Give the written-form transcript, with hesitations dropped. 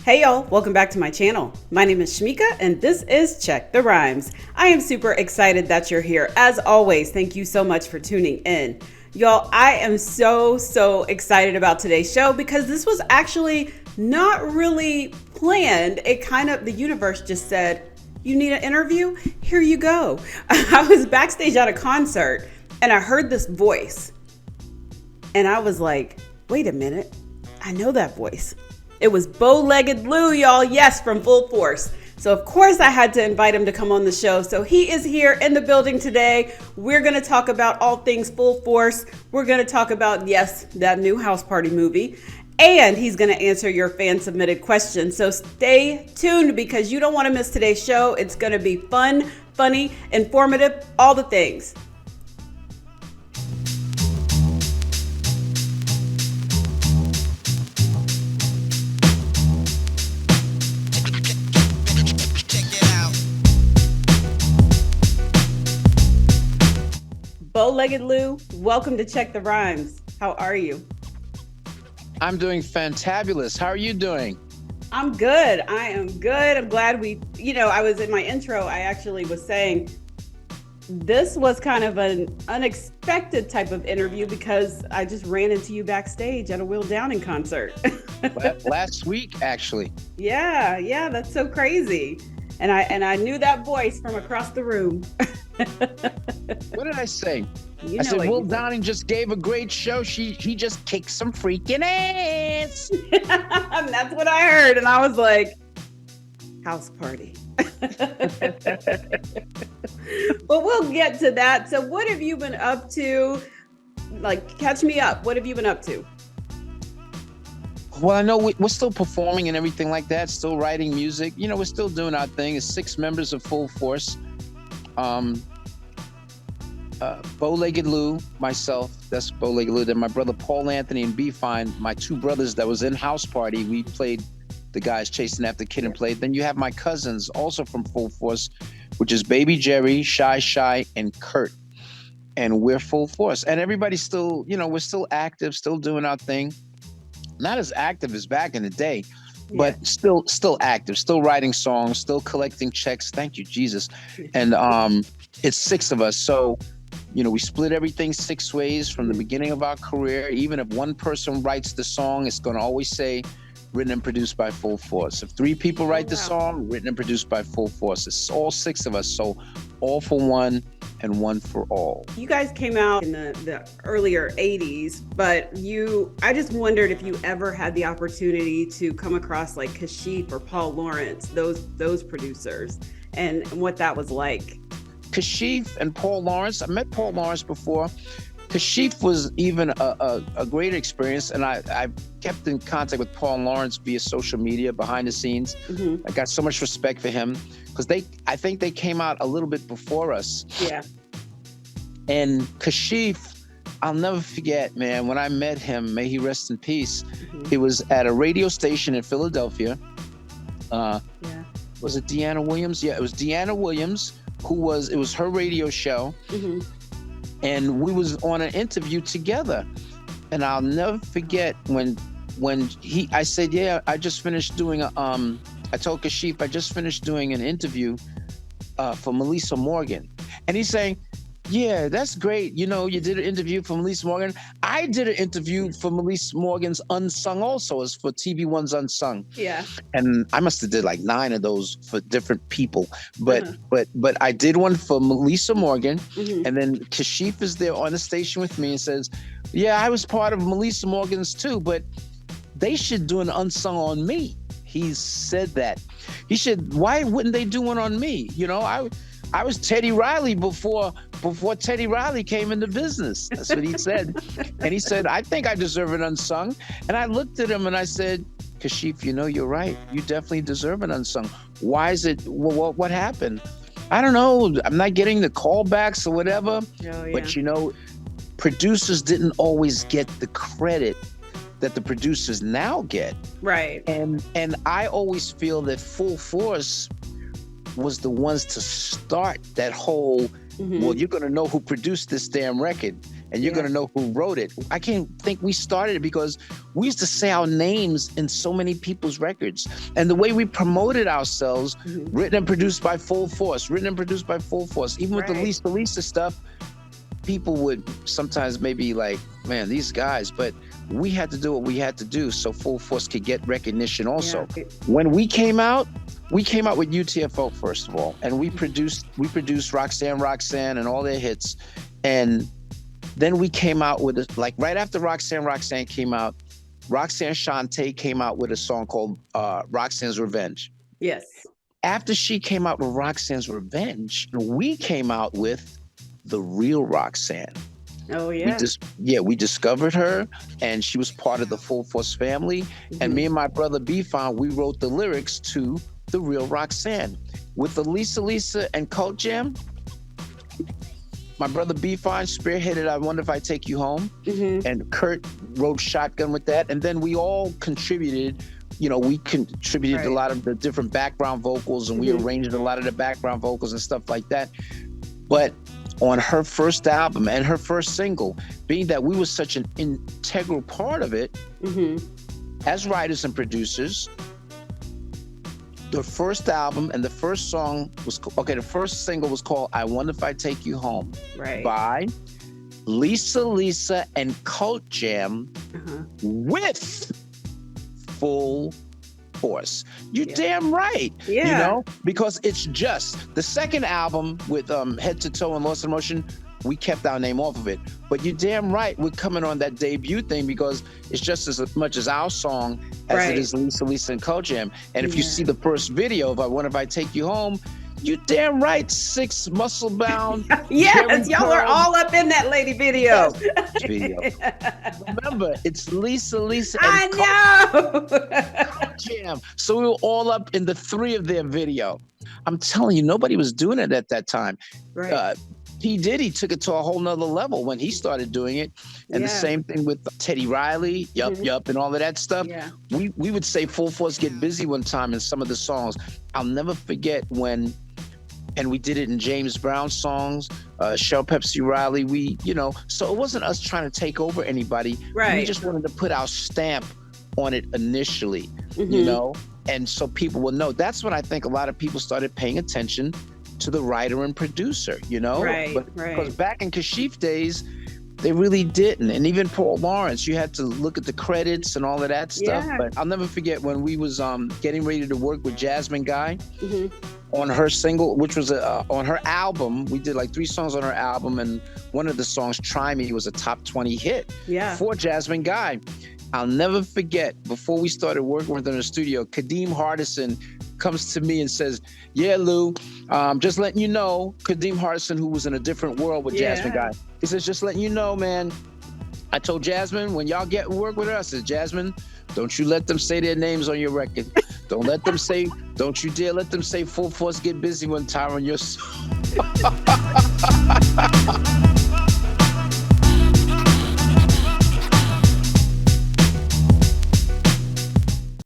Hey y'all, welcome back to my channel. My name is Shamika and this is Check the Rhymes. I am super excited that you're here. As always, thank you so much for tuning in. Y'all, I am so excited about today's show because this was actually not really planned. The universe just said, you need an interview? Here you go. I was backstage at a concert and I heard this voice and I was like, wait a minute, I know that voice. It was Bowlegged Lou, y'all. Yes, from Full Force. So of course I had to invite him to come on the show. So he is here in the building today. We're going to talk about all things Full Force. We're going to talk about, yes, that new House Party movie. And he's going to answer your fan submitted questions. So stay tuned because you don't want to miss today's show. It's going to be fun, funny, informative, all the things. Bowlegged Lou, welcome to Check the Rhymes. How are you? I'm doing fantabulous. How are you doing? I'm good. I am good. I'm glad I was in my intro. I actually was saying this was kind of an unexpected type of interview because I just ran into you backstage at a Will Downing concert. Last week, actually. Yeah, that's so crazy. And I knew that voice from across the room. What did I say? I said Will Downing just gave a great show. He just kicked some freaking ass. And that's what I heard. And I was like, house party. But we'll get to that. So what have you been up to? Like, catch me up. What have you been up to? Well, I know we're still performing and everything like that, still writing music. We're still doing our thing. It's 6 members of Full Force. Bowlegged Lou, myself, that's Bowlegged Lou. Then my brother Paul Anthony and B Fine, my 2 brothers that was in House Party. We played the guys chasing after Kid and played. Then you have my cousins also from Full Force, which is Baby Gerry, Shy and Curt-t. And we're Full Force. And everybody's still, we're still active, still doing our thing. Not as active as back in the day, but still active, still writing songs, still collecting checks. Thank you, Jesus. And it's 6 of us. So, we split everything 6 ways from the beginning of our career. Even if one person writes the song, it's going to always say written and produced by Full Force. If 3 people write the song, written and produced by Full Force. It's all 6 of us. So all for one and one for all. You guys came out in the earlier 80s, but I just wondered if you ever had the opportunity to come across like Kashif or Paul Lawrence, those producers, and what that was like. Kashif and Paul Lawrence, I met Paul Lawrence before. Kashif was even a great experience, and I kept in contact with Paul Lawrence via social media behind the scenes. Mm-hmm. I got so much respect for him because I think they came out a little bit before us. Yeah. And Kashif, I'll never forget, man, when I met him, may he rest in peace. Mm-hmm. He was at a radio station in Philadelphia. Was it Deanna Williams? Yeah, it was Deanna Williams, it was her radio show. Mm-hmm. And we was on an interview together. And I'll never forget when I said, I just finished doing I told Kashif, I just finished doing an interview for Melissa Morgan. And he's saying, yeah, that's great. You did an interview for Melissa Morgan. I did an interview for Melissa Morgan's Unsung also. It's for TV One's Unsung. Yeah. And I must have did like 9 of those for different people. But I did one for Melissa Morgan. Mm-hmm. And then Kashif is there on the station with me and says, yeah, I was part of Melissa Morgan's too, but they should do an Unsung on me. He said that. Why wouldn't they do one on me? I was Teddy Riley before Teddy Riley came into business. That's what he said. And he said, I think I deserve an Unsung. And I looked at him and I said, Kashif, you're right. You definitely deserve an Unsung. Why is it? What happened? I don't know. I'm not getting the callbacks or whatever. Oh, yeah. But, producers didn't always get the credit that the producers now get. Right. And I always feel that Full Force was the ones to start that whole, well, you're going to know who produced this damn record. and you're going to know who wrote it. I can't think we started it because we used to say our names in so many people's records. And the way we promoted ourselves, written and produced by Full Force, even with the Lisa stuff, people would sometimes maybe like, man, these guys, but we had to do what we had to do so Full Force could get recognition also. Yeah. When we came out with UTFO first of all, and we produced Roxanne and all their hits. And then we came out with like right after Roxanne came out, Roxanne Shante came out with a song called Roxanne's Revenge. Yes. After she came out with Roxanne's Revenge, we came out with The Real Roxanne. Oh, yeah. We discovered her, and she was part of the Full Force family. And me and my brother B-Fine, we wrote the lyrics to The Real Roxanne. With the Lisa and Cult Jam, my brother B-Fine spearheaded I Wonder If I Take You Home, and Curt wrote Shotgun with that. And then we all contributed. We contributed a lot of the different background vocals, and we arranged a lot of the background vocals and stuff like that. But on her first album and her first single, being that we were such an integral part of it, as writers and producers, the first album and the first song was, the first single was called I Wonder If I Take You Home, by Lisa and Cult Jam with Full Force. You're damn right. Yeah. Because it's just the second album with Head to Toe and Lost in Motion, we kept our name off of it. But you're damn right, we're coming on that debut thing because it's just as much as our song as it is Lisa and Cult Jam. And if you see the first video of I Wonder If I Take You Home, you damn right, 6 muscle bound. Yes, y'all are all up in that lady video. Remember, it's Lisa and I know. Cult Jam. So we were all up in the 3 of their video. I'm telling you, nobody was doing it at that time. Right. P. Diddy took it to a whole nother level when he started doing it. And the same thing with Teddy Riley, Yup, and all of that stuff. Yeah. We would say Full Force Get Busy one time in some of the songs. I'll never forget when, and we did it in James Brown songs, Shell Pepsi Riley, so it wasn't us trying to take over anybody. Right. We just wanted to put our stamp on it initially, and so people will know. That's when I think a lot of people started paying attention to the writer and producer, because back in Kashif days, they really didn't. And even Paul Lawrence, you had to look at the credits and all of that stuff. Yeah. But I'll never forget when we was getting ready to work with Jasmine Guy on her single, which was on her album. We did like 3 songs on her album, and one of the songs, Try Me, was a top 20 hit for Jasmine Guy. I'll never forget, before we started working with her in the studio, Kadeem Hardison comes to me and says, yeah, Lou, just letting you know, Kadeem Hardison, who was in a different world with Jasmine Guy. He says, just letting you know, man, I told Jasmine, when y'all get work with her, I said, Jasmine, don't you let them say their names on your record. Don't you dare let them say Full Force Get Busy one time on your song.